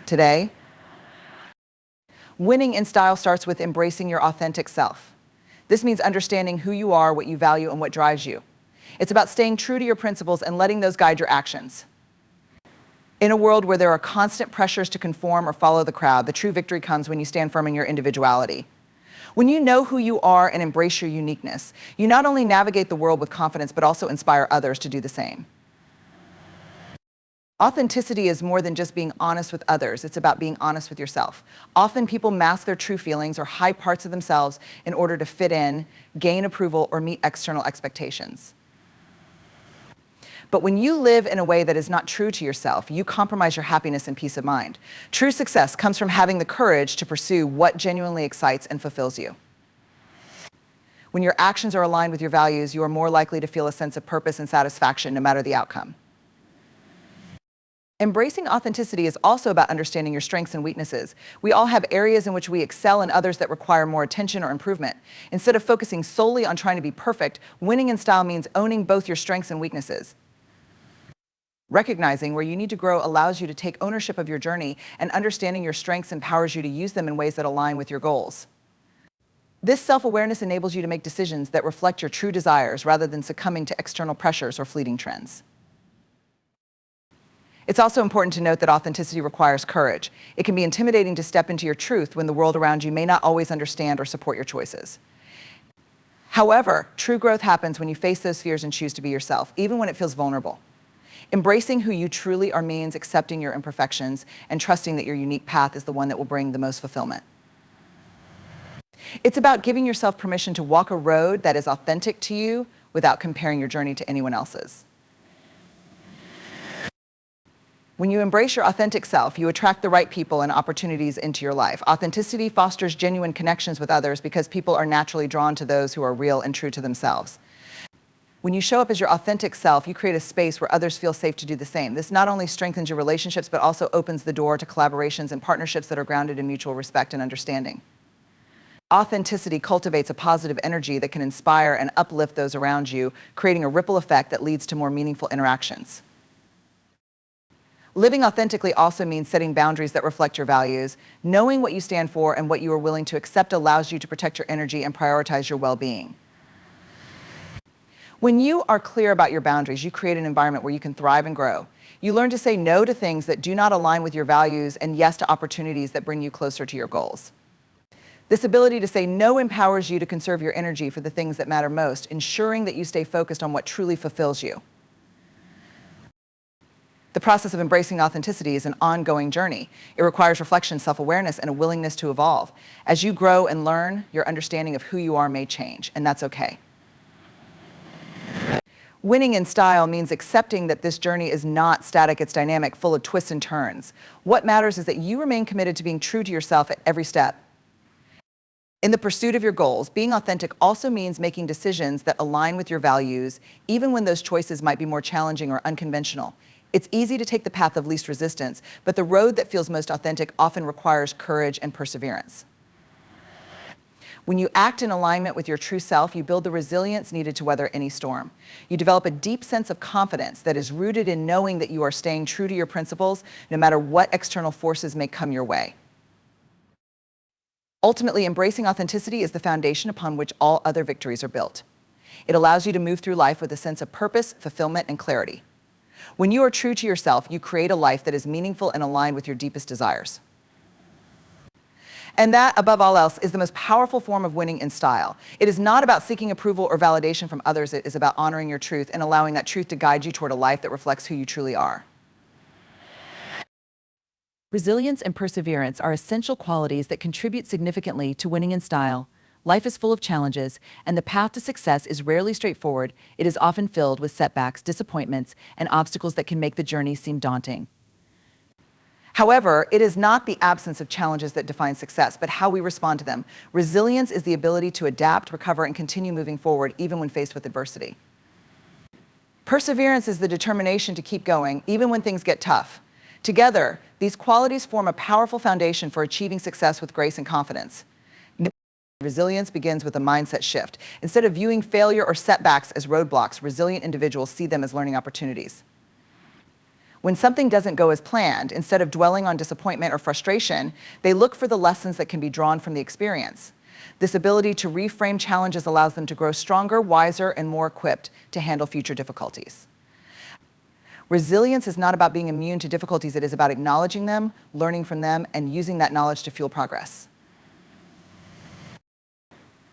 Today, winning in style starts with embracing your authentic self. This means understanding who you are, what you value, and what drives you. It's about staying true to your principles and letting those guide your actions. In a world where there are constant pressures to conform or follow the crowd, the true victory comes when you stand firm in your individuality. When you know who you are and embrace your uniqueness, you not only navigate the world with confidence, but also inspire others to do the same. Authenticity is more than just being honest with others. It's about being honest with yourself. Often people mask their true feelings or hide parts of themselves in order to fit in, gain approval, or meet external expectations. But when you live in a way that is not true to yourself, you compromise your happiness and peace of mind. True success comes from having the courage to pursue what genuinely excites and fulfills you. When your actions are aligned with your values, you are more likely to feel a sense of purpose and satisfaction no matter the outcome. Embracing authenticity is also about understanding your strengths and weaknesses. We all have areas in which we excel and others that require more attention or improvement. Instead of focusing solely on trying to be perfect, winning in style means owning both your strengths and weaknesses. Recognizing where you need to grow allows you to take ownership of your journey, and understanding your strengths empowers you to use them in ways that align with your goals. This self-awareness enables you to make decisions that reflect your true desires rather than succumbing to external pressures or fleeting trends. It's also important to note that authenticity requires courage. It can be intimidating to step into your truth when the world around you may not always understand or support your choices. However, true growth happens when you face those fears and choose to be yourself, even when it feels vulnerable. Embracing who you truly are means accepting your imperfections and trusting that your unique path is the one that will bring the most fulfillment. It's about giving yourself permission to walk a road that is authentic to you without comparing your journey to anyone else's. When you embrace your authentic self, you attract the right people and opportunities into your life. Authenticity fosters genuine connections with others because people are naturally drawn to those who are real and true to themselves. When you show up as your authentic self, you create a space where others feel safe to do the same. This not only strengthens your relationships, but also opens the door to collaborations and partnerships that are grounded in mutual respect and understanding. Authenticity cultivates a positive energy that can inspire and uplift those around you, creating a ripple effect that leads to more meaningful interactions. Living authentically also means setting boundaries that reflect your values. Knowing what you stand for and what you are willing to accept allows you to protect your energy and prioritize your well-being. When you are clear about your boundaries, you create an environment where you can thrive and grow. You learn to say no to things that do not align with your values and yes to opportunities that bring you closer to your goals. This ability to say no empowers you to conserve your energy for the things that matter most, ensuring that you stay focused on what truly fulfills you. The process of embracing authenticity is an ongoing journey. It requires reflection, self-awareness, and a willingness to evolve. As you grow and learn, your understanding of who you are may change, and that's okay. Winning in style means accepting that this journey is not static, it's dynamic, full of twists and turns. What matters is that you remain committed to being true to yourself at every step. In the pursuit of your goals, being authentic also means making decisions that align with your values, even when those choices might be more challenging or unconventional. It's easy to take the path of least resistance, but the road that feels most authentic often requires courage and perseverance. When you act in alignment with your true self, you build the resilience needed to weather any storm. You develop a deep sense of confidence that is rooted in knowing that you are staying true to your principles, no matter what external forces may come your way. Ultimately, embracing authenticity is the foundation upon which all other victories are built. It allows you to move through life with a sense of purpose, fulfillment, and clarity. When you are true to yourself, you create a life that is meaningful and aligned with your deepest desires. And that, above all else, is the most powerful form of winning in style. It is not about seeking approval or validation from others. It is about honoring your truth and allowing that truth to guide you toward a life that reflects who you truly are. Resilience and perseverance are essential qualities that contribute significantly to winning in style. Life is full of challenges, and the path to success is rarely straightforward. It is often filled with setbacks, disappointments, and obstacles that can make the journey seem daunting. However, it is not the absence of challenges that defines success, but how we respond to them. Resilience is the ability to adapt, recover, and continue moving forward, even when faced with adversity. Perseverance is the determination to keep going, even when things get tough. Together, these qualities form a powerful foundation for achieving success with grace and confidence. Resilience begins with a mindset shift. Instead of viewing failure or setbacks as roadblocks, resilient individuals see them as learning opportunities. When something doesn't go as planned, instead of dwelling on disappointment or frustration, they look for the lessons that can be drawn from the experience. This ability to reframe challenges allows them to grow stronger, wiser, and more equipped to handle future difficulties. Resilience is not about being immune to difficulties. It is about acknowledging them, learning from them, and using that knowledge to fuel progress.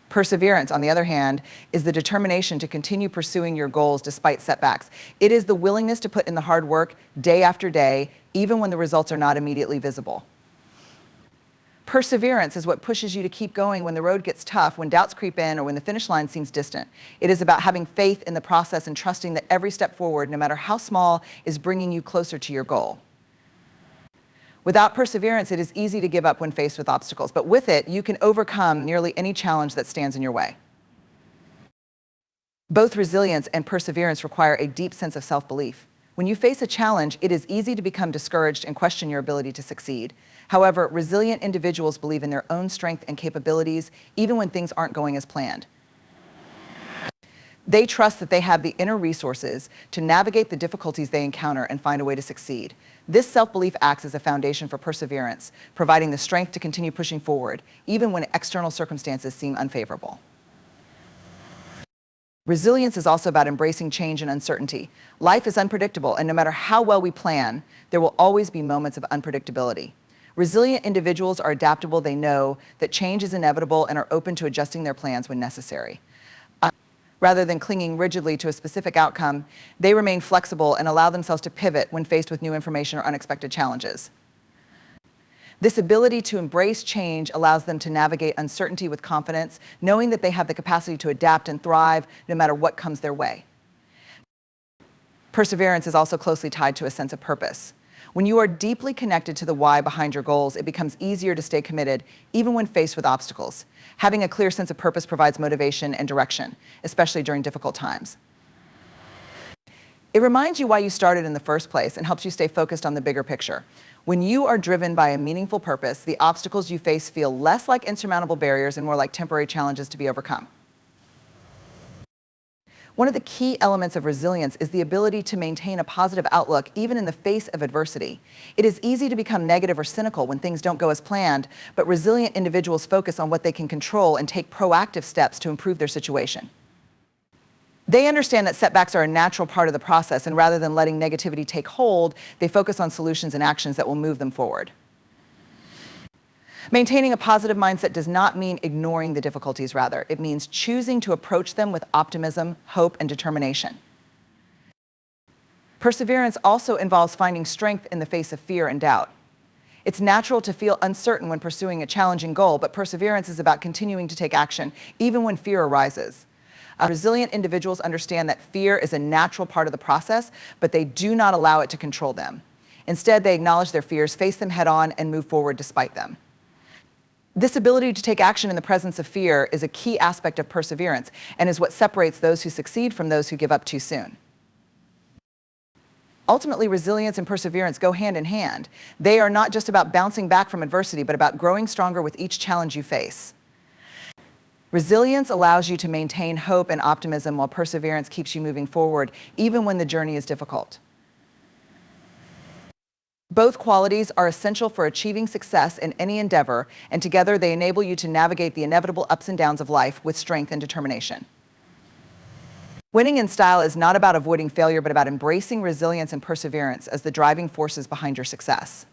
Perseverance, on the other hand, is the determination to continue pursuing your goals despite setbacks. It is the willingness to put in the hard work day after day, even when the results are not immediately visible. Perseverance is what pushes you to keep going when the road gets tough, when doubts creep in, or when the finish line seems distant. It is about having faith in the process and trusting that every step forward, no matter how small, is bringing you closer to your goal. Without perseverance, it is easy to give up when faced with obstacles, but with it, you can overcome nearly any challenge that stands in your way. Both resilience and perseverance require a deep sense of self-belief. When you face a challenge, it is easy to become discouraged and question your ability to succeed. However, resilient individuals believe in their own strength and capabilities, even when things aren't going as planned. They trust that they have the inner resources to navigate the difficulties they encounter and find a way to succeed. This self-belief acts as a foundation for perseverance, providing the strength to continue pushing forward, even when external circumstances seem unfavorable. Resilience is also about embracing change and uncertainty. Life is unpredictable, and no matter how well we plan, there will always be moments of unpredictability. Resilient individuals are adaptable. They know that change is inevitable and are open to adjusting their plans when necessary. Rather than clinging rigidly to a specific outcome, they remain flexible and allow themselves to pivot when faced with new information or unexpected challenges. This ability to embrace change allows them to navigate uncertainty with confidence, knowing that they have the capacity to adapt and thrive no matter what comes their way. Perseverance is also closely tied to a sense of purpose. When you are deeply connected to the why behind your goals, it becomes easier to stay committed, even when faced with obstacles. Having a clear sense of purpose provides motivation and direction, especially during difficult times. It reminds you why you started in the first place and helps you stay focused on the bigger picture. When you are driven by a meaningful purpose, the obstacles you face feel less like insurmountable barriers and more like temporary challenges to be overcome. One of the key elements of resilience is the ability to maintain a positive outlook even in the face of adversity. It is easy to become negative or cynical when things don't go as planned, but resilient individuals focus on what they can control and take proactive steps to improve their situation. They understand that setbacks are a natural part of the process, and rather than letting negativity take hold, they focus on solutions and actions that will move them forward. Maintaining a positive mindset does not mean ignoring the difficulties, rather. It means choosing to approach them with optimism, hope, and determination. Perseverance also involves finding strength in the face of fear and doubt. It's natural to feel uncertain when pursuing a challenging goal, but perseverance is about continuing to take action, even when fear arises. Resilient individuals understand that fear is a natural part of the process, but they do not allow it to control them. Instead, they acknowledge their fears, face them head-on, and move forward despite them. This ability to take action in the presence of fear is a key aspect of perseverance and is what separates those who succeed from those who give up too soon. Ultimately, resilience and perseverance go hand in hand. They are not just about bouncing back from adversity, but about growing stronger with each challenge you face. Resilience allows you to maintain hope and optimism, while perseverance keeps you moving forward, even when the journey is difficult. Both qualities are essential for achieving success in any endeavor, and together they enable you to navigate the inevitable ups and downs of life with strength and determination. Winning in style is not about avoiding failure, but about embracing resilience and perseverance as the driving forces behind your success.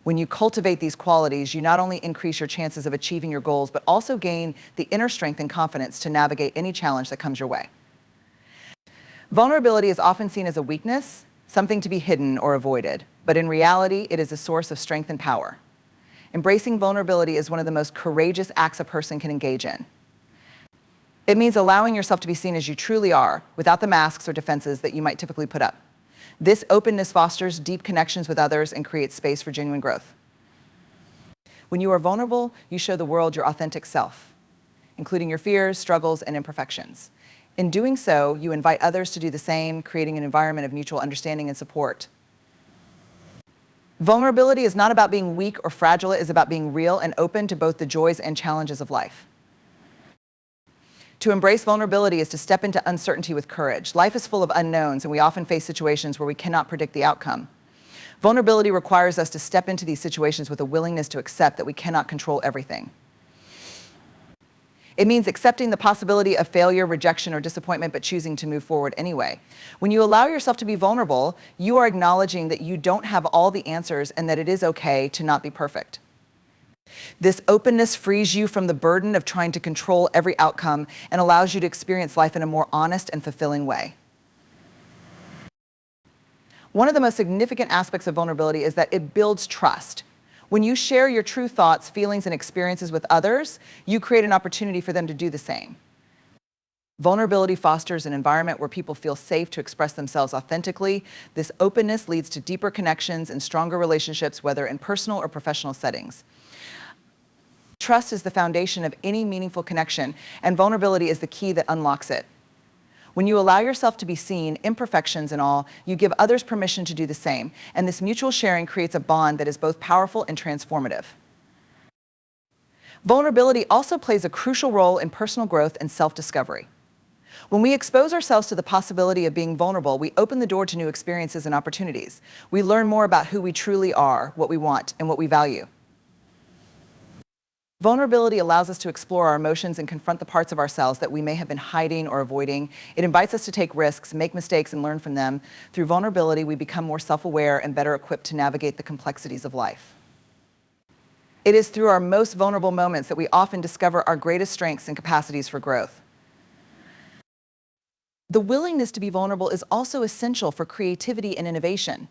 When you cultivate these qualities, you not only increase your chances of achieving your goals, but also gain the inner strength and confidence to navigate any challenge that comes your way. Vulnerability is often seen as a weakness, something to be hidden or avoided, but in reality, it is a source of strength and power. Embracing vulnerability is one of the most courageous acts a person can engage in. It means allowing yourself to be seen as you truly are, without the masks or defenses that you might typically put up. This openness fosters deep connections with others and creates space for genuine growth. When you are vulnerable, you show the world your authentic self, including your fears, struggles, and imperfections. In doing so, you invite others to do the same, creating an environment of mutual understanding and support. Vulnerability is not about being weak or fragile. It is about being real and open to both the joys and challenges of life. To embrace vulnerability is to step into uncertainty with courage. Life is full of unknowns, and we often face situations where we cannot predict the outcome. Vulnerability requires us to step into these situations with a willingness to accept that we cannot control everything. It means accepting the possibility of failure, rejection, or disappointment, but choosing to move forward anyway. When you allow yourself to be vulnerable, you are acknowledging that you don't have all the answers and that it is okay to not be perfect. This openness frees you from the burden of trying to control every outcome and allows you to experience life in a more honest and fulfilling way. One of the most significant aspects of vulnerability is that it builds trust. When you share your true thoughts, feelings, and experiences with others, you create an opportunity for them to do the same. Vulnerability fosters an environment where people feel safe to express themselves authentically. This openness leads to deeper connections and stronger relationships, whether in personal or professional settings. Trust is the foundation of any meaningful connection, and vulnerability is the key that unlocks it. When you allow yourself to be seen, imperfections and all, you give others permission to do the same, and this mutual sharing creates a bond that is both powerful and transformative. Vulnerability also plays a crucial role in personal growth and self-discovery. When we expose ourselves to the possibility of being vulnerable, we open the door to new experiences and opportunities. We learn more about who we truly are, what we want, and what we value. Vulnerability allows us to explore our emotions and confront the parts of ourselves that we may have been hiding or avoiding. It invites us to take risks, make mistakes, and learn from them. Through vulnerability, we become more self-aware and better equipped to navigate the complexities of life. It is through our most vulnerable moments that we often discover our greatest strengths and capacities for growth. The willingness to be vulnerable is also essential for creativity and innovation.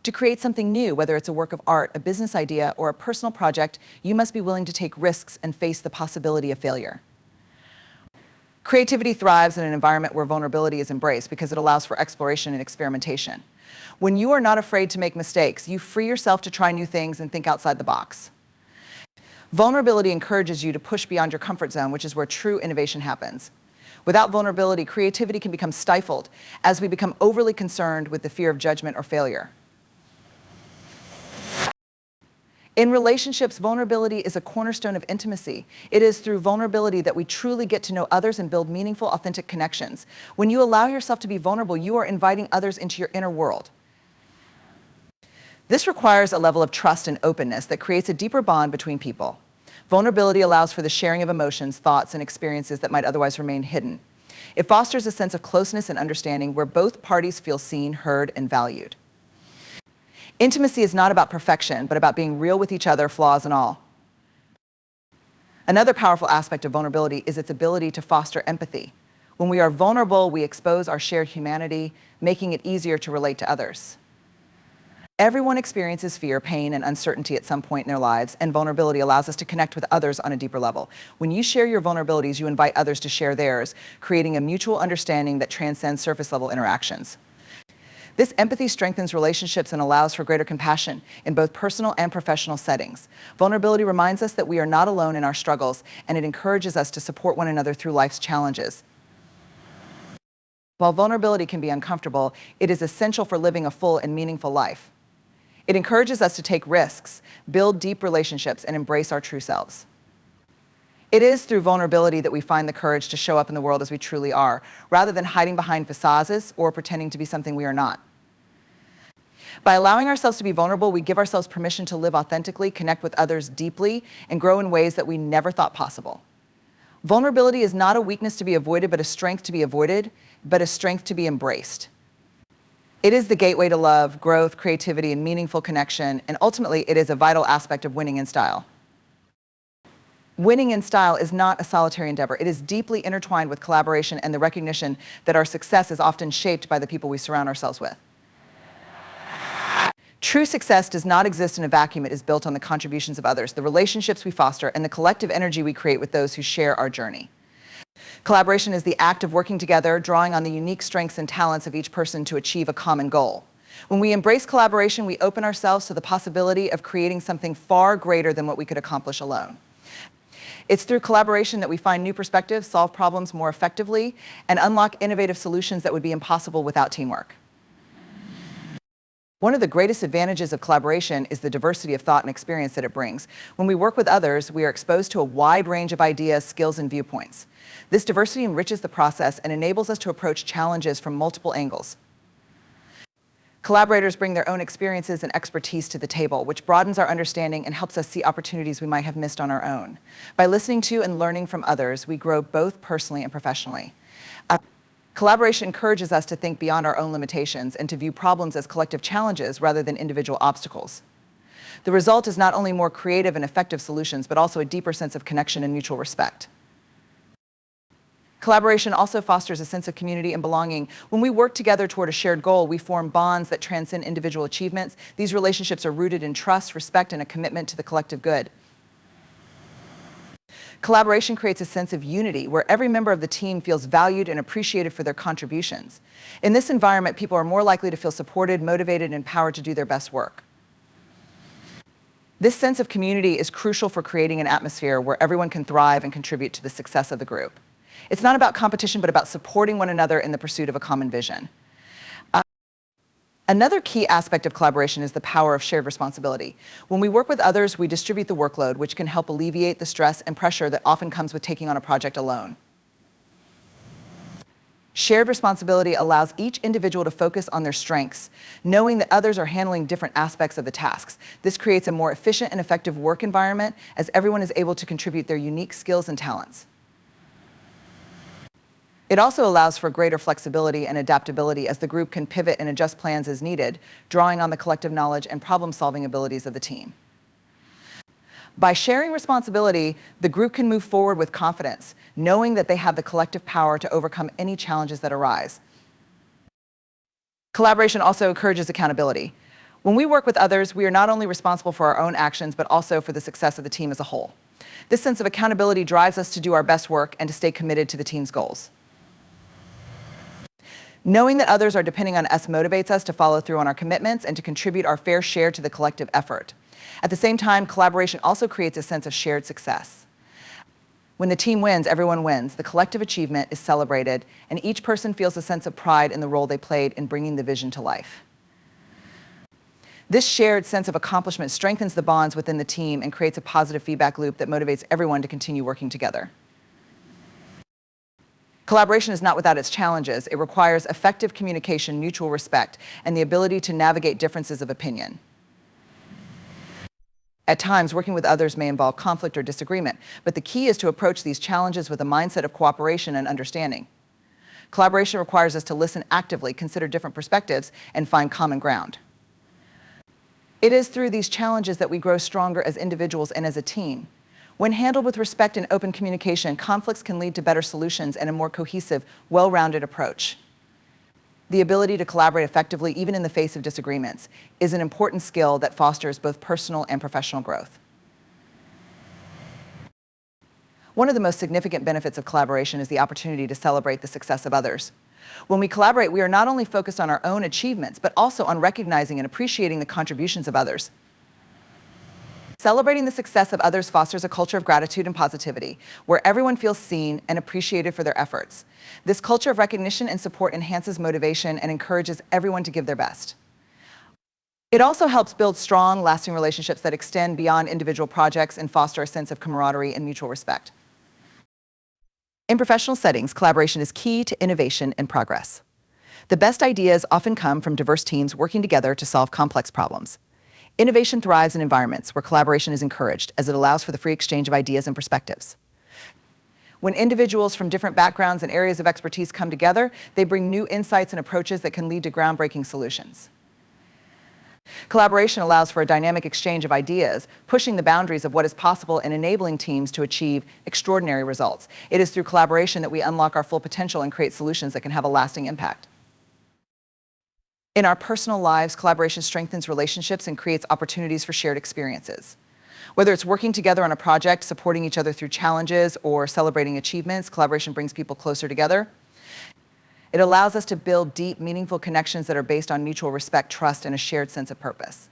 To create something new, whether it's a work of art, a business idea, or a personal project, you must be willing to take risks and face the possibility of failure. Creativity thrives in an environment where vulnerability is embraced because it allows for exploration and experimentation. When you are not afraid to make mistakes, you free yourself to try new things and think outside the box. Vulnerability encourages you to push beyond your comfort zone, which is where true innovation happens. Without vulnerability, creativity can become stifled as we become overly concerned with the fear of judgment or failure. In relationships, vulnerability is a cornerstone of intimacy. It is through vulnerability that we truly get to know others and build meaningful, authentic connections. When you allow yourself to be vulnerable, you are inviting others into your inner world. This requires a level of trust and openness that creates a deeper bond between people. Vulnerability allows for the sharing of emotions, thoughts, and experiences that might otherwise remain hidden. It fosters a sense of closeness and understanding where both parties feel seen, heard, and valued. Intimacy is not about perfection, but about being real with each other, flaws and all. Another powerful aspect of vulnerability is its ability to foster empathy. When we are vulnerable, we expose our shared humanity, making it easier to relate to others. Everyone experiences fear, pain, and uncertainty at some point in their lives, and vulnerability allows us to connect with others on a deeper level. When you share your vulnerabilities, you invite others to share theirs, creating a mutual understanding that transcends surface-level interactions. This empathy strengthens relationships and allows for greater compassion in both personal and professional settings. Vulnerability reminds us that we are not alone in our struggles, and it encourages us to support one another through life's challenges. While vulnerability can be uncomfortable, it is essential for living a full and meaningful life. It encourages us to take risks, build deep relationships, and embrace our true selves. It is through vulnerability that we find the courage to show up in the world as we truly are, rather than hiding behind facades or pretending to be something we are not. By allowing ourselves to be vulnerable, we give ourselves permission to live authentically, connect with others deeply, and grow in ways that we never thought possible. Vulnerability is not a weakness to be avoided, but a strength to be avoided, but a strength to be embraced. It is the gateway to love, growth, creativity, and meaningful connection, and ultimately, it is a vital aspect of winning in style. Winning in style is not a solitary endeavor. It is deeply intertwined with collaboration and the recognition that our success is often shaped by the people we surround ourselves with. True success does not exist in a vacuum. It is built on the contributions of others, the relationships we foster, and the collective energy we create with those who share our journey. Collaboration is the act of working together, drawing on the unique strengths and talents of each person to achieve a common goal. When we embrace collaboration, we open ourselves to the possibility of creating something far greater than what we could accomplish alone. It's through collaboration that we find new perspectives, solve problems more effectively, and unlock innovative solutions that would be impossible without teamwork. One of the greatest advantages of collaboration is the diversity of thought and experience that it brings. When we work with others, we are exposed to a wide range of ideas, skills, and viewpoints. This diversity enriches the process and enables us to approach challenges from multiple angles. Collaborators bring their own experiences and expertise to the table, which broadens our understanding and helps us see opportunities we might have missed on our own. By listening to and learning from others, we grow both personally and professionally. Collaboration encourages us to think beyond our own limitations and to view problems as collective challenges rather than individual obstacles. The result is not only more creative and effective solutions, but also a deeper sense of connection and mutual respect. Collaboration also fosters a sense of community and belonging. When we work together toward a shared goal, we form bonds that transcend individual achievements. These relationships are rooted in trust, respect, and a commitment to the collective good. Collaboration creates a sense of unity where every member of the team feels valued and appreciated for their contributions. In this environment, people are more likely to feel supported, motivated, and empowered to do their best work. This sense of community is crucial for creating an atmosphere where everyone can thrive and contribute to the success of the group. It's not about competition, but about supporting one another in the pursuit of a common vision. Another key aspect of collaboration is the power of shared responsibility. When we work with others, we distribute the workload, which can help alleviate the stress and pressure that often comes with taking on a project alone. Shared responsibility allows each individual to focus on their strengths, knowing that others are handling different aspects of the tasks. This creates a more efficient and effective work environment as everyone is able to contribute their unique skills and talents. It also allows for greater flexibility and adaptability as the group can pivot and adjust plans as needed, drawing on the collective knowledge and problem-solving abilities of the team. By sharing responsibility, the group can move forward with confidence, knowing that they have the collective power to overcome any challenges that arise. Collaboration also encourages accountability. When we work with others, we are not only responsible for our own actions, but also for the success of the team as a whole. This sense of accountability drives us to do our best work and to stay committed to the team's goals. Knowing that others are depending on us motivates us to follow through on our commitments and to contribute our fair share to the collective effort. At the same time, collaboration also creates a sense of shared success. When the team wins, everyone wins. The collective achievement is celebrated, and each person feels a sense of pride in the role they played in bringing the vision to life. This shared sense of accomplishment strengthens the bonds within the team and creates a positive feedback loop that motivates everyone to continue working together. Collaboration is not without its challenges. It requires effective communication, mutual respect, and the ability to navigate differences of opinion. At times, working with others may involve conflict or disagreement, but the key is to approach these challenges with a mindset of cooperation and understanding. Collaboration requires us to listen actively, consider different perspectives, and find common ground. It is through these challenges that we grow stronger as individuals and as a team. When handled with respect and open communication, conflicts can lead to better solutions and a more cohesive, well-rounded approach. The ability to collaborate effectively, even in the face of disagreements, is an important skill that fosters both personal and professional growth. One of the most significant benefits of collaboration is the opportunity to celebrate the success of others. When we collaborate, we are not only focused on our own achievements, but also on recognizing and appreciating the contributions of others. Celebrating the success of others fosters a culture of gratitude and positivity, where everyone feels seen and appreciated for their efforts. This culture of recognition and support enhances motivation and encourages everyone to give their best. It also helps build strong, lasting relationships that extend beyond individual projects and foster a sense of camaraderie and mutual respect. In professional settings, collaboration is key to innovation and progress. The best ideas often come from diverse teams working together to solve complex problems. Innovation thrives in environments where collaboration is encouraged, as it allows for the free exchange of ideas and perspectives. When individuals from different backgrounds and areas of expertise come together, they bring new insights and approaches that can lead to groundbreaking solutions. Collaboration allows for a dynamic exchange of ideas, pushing the boundaries of what is possible and enabling teams to achieve extraordinary results. It is through collaboration that we unlock our full potential and create solutions that can have a lasting impact. In our personal lives, collaboration strengthens relationships and creates opportunities for shared experiences. Whether it's working together on a project, supporting each other through challenges, or celebrating achievements, collaboration brings people closer together. It allows us to build deep, meaningful connections that are based on mutual respect, trust, and a shared sense of purpose.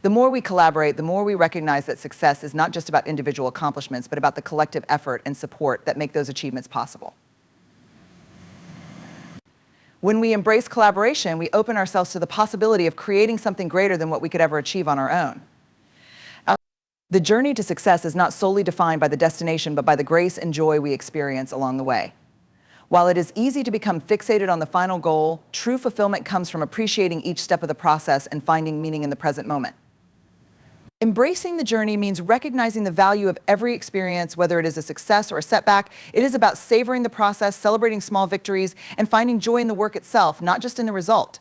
The more we collaborate, the more we recognize that success is not just about individual accomplishments, but about the collective effort and support that make those achievements possible. When we embrace collaboration, we open ourselves to the possibility of creating something greater than what we could ever achieve on our own. The journey to success is not solely defined by the destination, but by the grace and joy we experience along the way. While it is easy to become fixated on the final goal, true fulfillment comes from appreciating each step of the process and finding meaning in the present moment. Embracing the journey means recognizing the value of every experience, whether it is a success or a setback. It is about savoring the process, celebrating small victories, and finding joy in the work itself, not just in the result.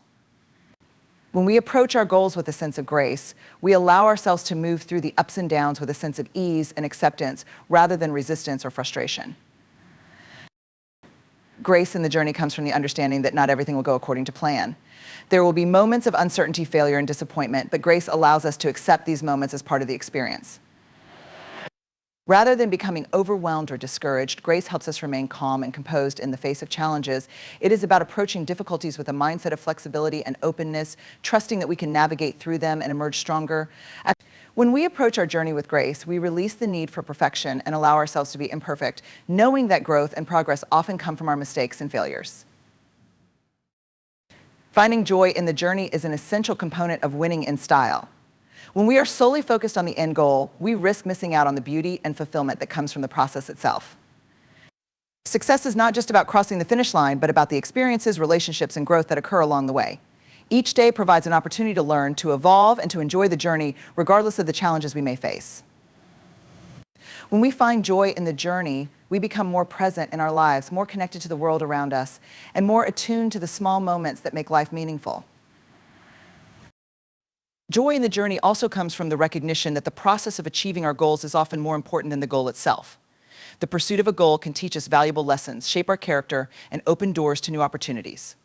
When we approach our goals with a sense of grace, we allow ourselves to move through the ups and downs with a sense of ease and acceptance rather than resistance or frustration. Grace in the journey comes from the understanding that not everything will go according to plan. There will be moments of uncertainty, failure, and disappointment, but grace allows us to accept these moments as part of the experience. Rather than becoming overwhelmed or discouraged, grace helps us remain calm and composed in the face of challenges. It is about approaching difficulties with a mindset of flexibility and openness, trusting that we can navigate through them and emerge stronger. When we approach our journey with grace, we release the need for perfection and allow ourselves to be imperfect, knowing that growth and progress often come from our mistakes and failures. Finding joy in the journey is an essential component of winning in style. When we are solely focused on the end goal, we risk missing out on the beauty and fulfillment that comes from the process itself. Success is not just about crossing the finish line, but about the experiences, relationships, and growth that occur along the way. Each day provides an opportunity to learn, to evolve, and to enjoy the journey, regardless of the challenges we may face. When we find joy in the journey, we become more present in our lives, more connected to the world around us, and more attuned to the small moments that make life meaningful. Joy in the journey also comes from the recognition that the process of achieving our goals is often more important than the goal itself. The pursuit of a goal can teach us valuable lessons, shape our character, and open doors to new opportunities.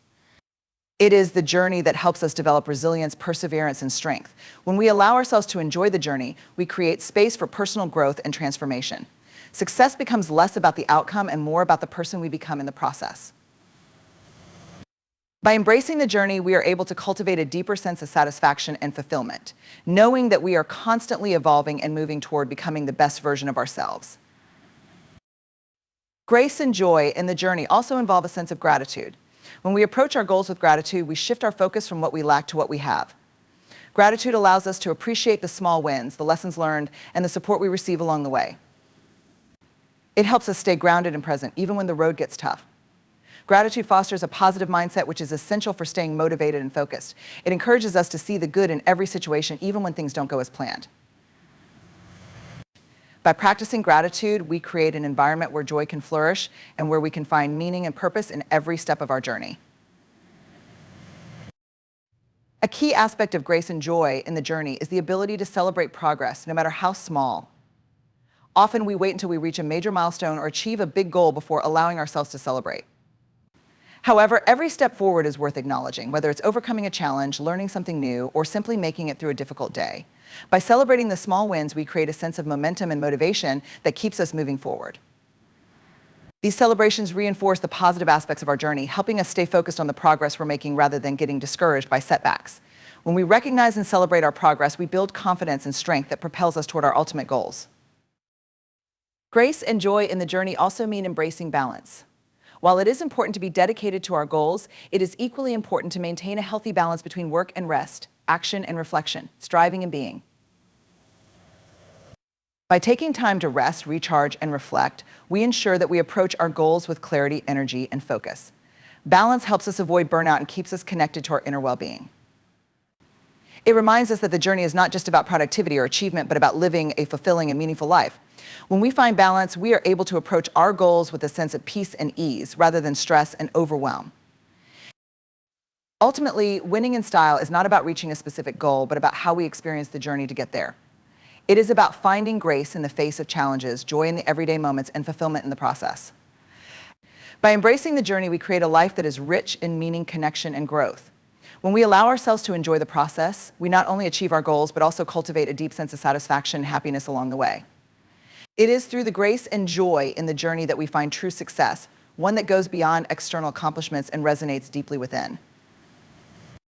It is the journey that helps us develop resilience, perseverance, and strength. When we allow ourselves to enjoy the journey, we create space for personal growth and transformation. Success becomes less about the outcome and more about the person we become in the process. By embracing the journey, we are able to cultivate a deeper sense of satisfaction and fulfillment, knowing that we are constantly evolving and moving toward becoming the best version of ourselves. Grace and joy in the journey also involve a sense of gratitude. When we approach our goals with gratitude, we shift our focus from what we lack to what we have. Gratitude allows us to appreciate the small wins, the lessons learned, and the support we receive along the way. It helps us stay grounded and present, even when the road gets tough. Gratitude fosters a positive mindset, which is essential for staying motivated and focused. It encourages us to see the good in every situation, even when things don't go as planned. By practicing gratitude, we create an environment where joy can flourish and where we can find meaning and purpose in every step of our journey. A key aspect of grace and joy in the journey is the ability to celebrate progress, no matter how small. Often we wait until we reach a major milestone or achieve a big goal before allowing ourselves to celebrate. However, every step forward is worth acknowledging, whether it's overcoming a challenge, learning something new, or simply making it through a difficult day. By celebrating the small wins, we create a sense of momentum and motivation that keeps us moving forward. These celebrations reinforce the positive aspects of our journey, helping us stay focused on the progress we're making rather than getting discouraged by setbacks. When we recognize and celebrate our progress, we build confidence and strength that propels us toward our ultimate goals. Grace and joy in the journey also mean embracing balance. While it is important to be dedicated to our goals, it is equally important to maintain a healthy balance between work and rest, action and reflection, striving and being. By taking time to rest, recharge, and reflect, we ensure that we approach our goals with clarity, energy, and focus. Balance helps us avoid burnout and keeps us connected to our inner well-being. It reminds us that the journey is not just about productivity or achievement, but about living a fulfilling and meaningful life. When we find balance, we are able to approach our goals with a sense of peace and ease, rather than stress and overwhelm. Ultimately, winning in style is not about reaching a specific goal, but about how we experience the journey to get there. It is about finding grace in the face of challenges, joy in the everyday moments, and fulfillment in the process. By embracing the journey, we create a life that is rich in meaning, connection, and growth. When we allow ourselves to enjoy the process, we not only achieve our goals, but also cultivate a deep sense of satisfaction and happiness along the way. It is through the grace and joy in the journey that we find true success, one that goes beyond external accomplishments and resonates deeply within.